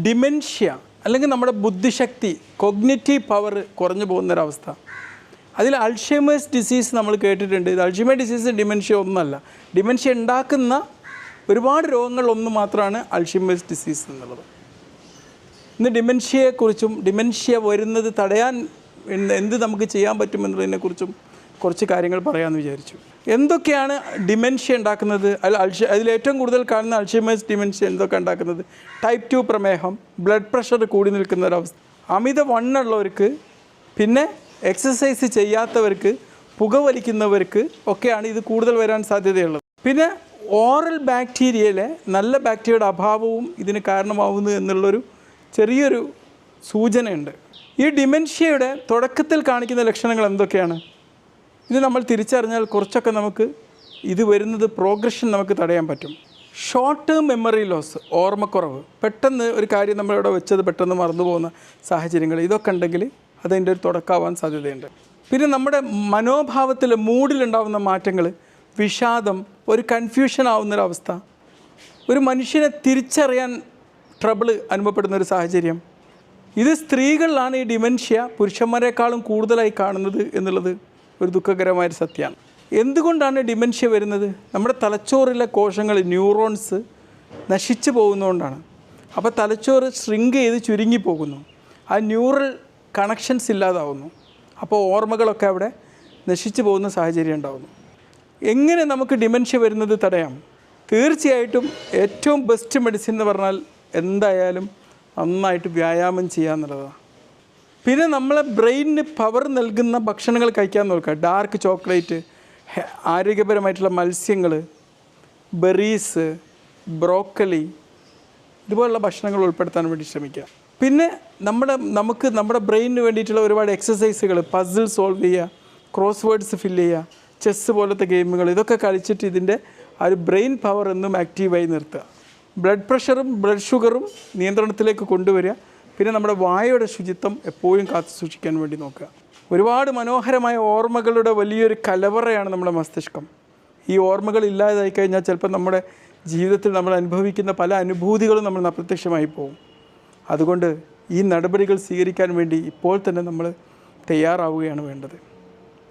Dementia അല്ലെങ്കിൽ നമ്മുടെ ബുദ്ധിശക്തി കോഗ്നിറ്റീവ് പവർ കുറഞ്ഞു പോകുന്നൊരവസ്ഥ. അതിൽ അൾഷൈമേഴ്സ് ഡിസീസ് നമ്മൾ കേട്ടിട്ടുണ്ട്. ഇത് അൾഷൈമേഴ്സ് ഡിസീസ് ഡിമെൻഷ്യ ഒന്നല്ല. ഡിമെൻഷ്യ ഉണ്ടാക്കുന്ന ഒരുപാട് രോഗങ്ങളൊന്ന് മാത്രമാണ് അൾഷൈമേഴ്സ് ഡിസീസ് എന്നുള്ളത്. ഇന്ന് ഡിമെൻഷ്യയെക്കുറിച്ചും ഡിമെൻഷ്യ വരുന്നത് തടയാൻ എന്ത് നമുക്ക് ചെയ്യാൻ പറ്റുമെന്നതിനെക്കുറിച്ചും കുറച്ച് കാര്യങ്ങൾ പറയാമെന്ന് വിചാരിച്ചു. എന്തൊക്കെയാണ് ഡിമെൻഷ്യ ഉണ്ടാക്കുന്നത്? അതിലേറ്റവും കൂടുതൽ കാണുന്ന അൾഷൈമേഴ്സ് ഡിമെൻഷ്യ എന്തൊക്കെ ഉണ്ടാക്കുന്നത്? ടൈപ്പ് 2 പ്രമേഹം, ബ്ലഡ് പ്രഷർ കൂടി നിൽക്കുന്ന ഒരവസ്ഥ, അമിത വണ്ണമുള്ളവർക്ക്, പിന്നെ എക്സസൈസ് ചെയ്യാത്തവർക്ക്, പുകവലിക്കുന്നവർക്ക് ഒക്കെയാണ് ഇത് കൂടുതൽ വരാൻ സാധ്യതയുള്ളത്. പിന്നെ ഓറൽ ബാക്ടീരിയയിലെ നല്ല ബാക്ടീരിയയുടെ അഭാവവും ഇതിന് കാരണമാവുന്നു എന്നുള്ളൊരു ചെറിയൊരു സൂചനയുണ്ട്. ഈ ഡിമെൻഷ്യയുടെ തുടക്കത്തിൽ കാണിക്കുന്ന ലക്ഷണങ്ങൾ എന്തൊക്കെയാണ്? ഇത് നമ്മൾ തിരിച്ചറിഞ്ഞാൽ കുറച്ചൊക്കെ നമുക്ക് ഇത് വരുന്നത് പ്രോഗ്രഷൻ നമുക്ക് തടയാൻ പറ്റും. ഷോർട്ട് ടേം മെമ്മറി ലോസ്, ഓർമ്മക്കുറവ്, പെട്ടെന്ന് ഒരു കാര്യം നമ്മളിവിടെ വെച്ചത് പെട്ടെന്ന് മറന്നു പോകുന്ന സാഹചര്യങ്ങൾ, ഇതൊക്കെ ഉണ്ടെങ്കിൽ അതിൻ്റെ ഒരു തുടക്കമാവാൻ സാധ്യതയുണ്ട്. പിന്നെ നമ്മുടെ മനോഭാവത്തിൽ മൂഡിലുണ്ടാകുന്ന മാറ്റങ്ങൾ, വിഷാദം, ഒരു കൺഫ്യൂഷൻ ആവുന്നൊരവസ്ഥ, ഒരു മനുഷ്യനെ തിരിച്ചറിയാൻ ട്രബിള് അനുഭവപ്പെടുന്നൊരു സാഹചര്യം. ഇത് സ്ത്രീകളിലാണ് ഈ ഡിമെൻഷ്യ പുരുഷന്മാരെക്കാളും കൂടുതലായി കാണുന്നത് എന്നുള്ളത് ഒരു ദുഃഖകരമായൊരു സത്യമാണ്. എന്തുകൊണ്ടാണ് ഡിമെൻഷ്യ വരുന്നത്? നമ്മുടെ തലച്ചോറിലെ കോശങ്ങൾ, ന്യൂറോൺസ് നശിച്ചു പോകുന്നതുകൊണ്ടാണ്. അപ്പോൾ തലച്ചോറ് ഷ്രിങ്ക് ചെയ്ത് ചുരുങ്ങിപ്പോകുന്നു, ആ ന്യൂറൽ കണക്ഷൻസ് ഇല്ലാതാവുന്നു, അപ്പോൾ ഓർമ്മകളൊക്കെ അവിടെ നശിച്ചു പോകുന്ന സാഹചര്യം ഉണ്ടാകുന്നു. എങ്ങനെ നമുക്ക് ഡിമെൻഷ്യ വരുന്നത് തടയാം? തീർച്ചയായിട്ടും ഏറ്റവും ബെസ്റ്റ് മെഡിസിൻ എന്ന് പറഞ്ഞാൽ എന്തായാലും നന്നായിട്ട് വ്യായാമം ചെയ്യുക എന്നുള്ളതാണ്. പിന്നെ നമ്മളെ ബ്രെയിനിന് പവർ നൽകുന്ന ഭക്ഷണങ്ങൾ കഴിക്കാൻ നോക്കുക. ഡാർക്ക് ചോക്ലേറ്റ്, ആരോഗ്യപരമായിട്ടുള്ള മത്സ്യങ്ങൾ, ബെറീസ്, ബ്രോക്കലി, ഇതുപോലുള്ള ഭക്ഷണങ്ങൾ ഉൾപ്പെടുത്താൻ വേണ്ടി ശ്രമിക്കുക. പിന്നെ നമ്മുടെ ബ്രെയിനിന് വേണ്ടിയിട്ടുള്ള ഒരുപാട് എക്സസൈസുകൾ, പസിൽ സോൾവ് ചെയ്യുക, ക്രോസ് വേർഡ്സ് ഫില്ല് ചെയ്യുക, ചെസ്സ് പോലത്തെ ഗെയിമുകൾ, ഇതൊക്കെ കളിച്ചിട്ട് ഇതിൻ്റെ ആ ഒരു ബ്രെയിൻ പവർ എന്നും ആക്റ്റീവായി നിർത്തുക. ബ്ലഡ് പ്രഷറും ബ്ലഡ് ഷുഗറും നിയന്ത്രണത്തിലേക്ക് കൊണ്ടുവരിക. പിന്നെ നമ്മുടെ വായയുടെ ശുചിത്വം എപ്പോഴും കാത്തു സൂക്ഷിക്കാൻ വേണ്ടി നോക്കുക. ഒരുപാട് മനോഹരമായ ഓർമ്മകളുടെ വലിയൊരു കലവറയാണ് നമ്മുടെ മസ്തിഷ്കം. ഈ ഓർമ്മകൾ ഇല്ലാതായി കഴിഞ്ഞാൽ ചിലപ്പോൾ നമ്മുടെ ജീവിതത്തിൽ നമ്മൾ അനുഭവിക്കുന്ന പല അനുഭൂതികളും നമ്മൾ അപ്രത്യക്ഷമായി പോകും. അതുകൊണ്ട് ഈ നടപടികൾ സ്വീകരിക്കാൻ വേണ്ടി ഇപ്പോൾ തന്നെ നമ്മൾ തയ്യാറാവുകയാണ് വേണ്ടത്.